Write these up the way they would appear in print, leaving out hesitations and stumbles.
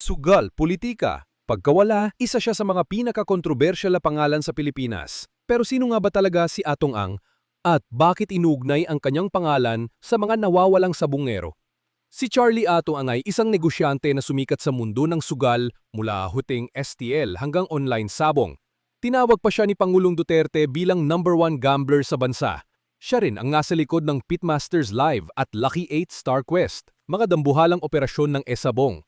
Sugal, politika. Pagkawala, isa siya sa mga pinakakontrobersyal na pangalan sa Pilipinas. Pero sino nga ba talaga si Atong Ang? At bakit inuugnay ang kanyang pangalan sa mga nawawalang sabungero? Si Charlie Atong Ang ay isang negosyante na sumikat sa mundo ng sugal mula huting STL hanggang online sabong. Tinawag pa siya ni Pangulong Duterte bilang #1 gambler sa bansa. Siya rin ang nasa likod ng Pitmasters Live at Lucky 8 Star Quest, mga dambuhalang operasyon ng Esabong.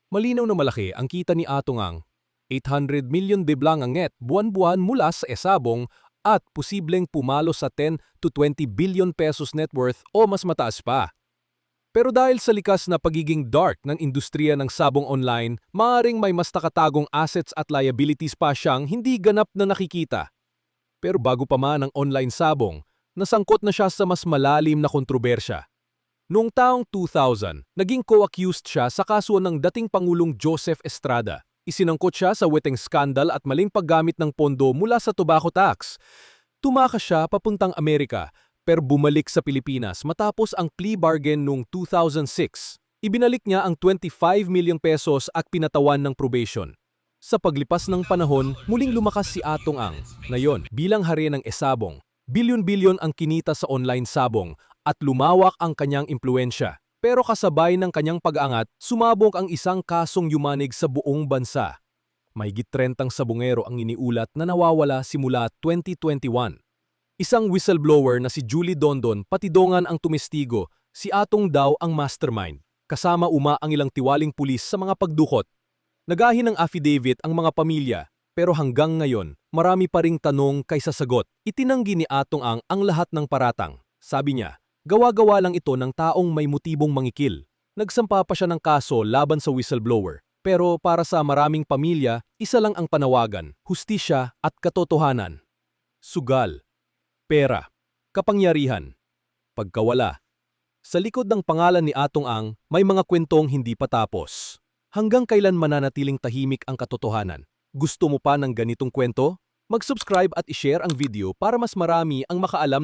Malinaw na malaki ang kita ni Atong Ang. 800 million deblang ang net buwan-buwan mula sa Esabong at posibleng pumalo sa 10 to 20 billion pesos net worth o mas mataas pa. Pero dahil sa likas na pagiging dark ng industriya ng sabong online, maaaring may mas nakatagong assets at liabilities pa siyang hindi ganap na nakikita. Pero bago pa man ang online sabong, nasangkot na siya sa mas malalim na kontrobersya. Noong taong 2000, naging co-accused siya sa kaso ng dating Pangulong Joseph Estrada. Isinangkot siya sa weteng skandal at maling paggamit ng pondo mula sa tobacco tax. Tumakas siya papuntang Amerika, pero bumalik sa Pilipinas matapos ang plea bargain noong 2006. Ibinalik niya ang 25 million pesos at pinatawan ng probation. Sa paglipas ng panahon, muling lumakas si Atong Ang. Ngayon, bilang hari ng Esabong, bilyon-bilyon ang kinita sa online sabong at lumawak ang kanyang impluensya. Pero kasabay ng kanyang pag-angat, sumabog ang isang kasong yumanig sa buong bansa. Mahigit 30 sabongero ang iniulat na nawawala simula 2021. Isang whistleblower na si Julie Dondon patidongan ang tumestigo, si Atong daw ang mastermind. Kasama ang ilang tiwaling pulis sa mga pagdukot. Nagahin ng affidavit ang mga pamilya, pero hanggang ngayon, marami pa ring tanong kaysa sagot. Itinanggi ni Atong ang lahat ng paratang. Sabi niya, gawa-gawa lang ito ng taong may motibong mangikil. Nagsampa pa siya ng kaso laban sa whistleblower. Pero para sa maraming pamilya, isa lang ang panawagan, hustisya at katotohanan. Sugal, pera, kapangyarihan, pagkawala. Sa likod ng pangalan ni Atong Ang, may mga kwentong hindi pa tapos. Hanggang kailan mananatiling tahimik ang katotohanan? Gusto mo pa ng ganitong kwento? Mag-subscribe at i-share ang video para mas marami ang makaalam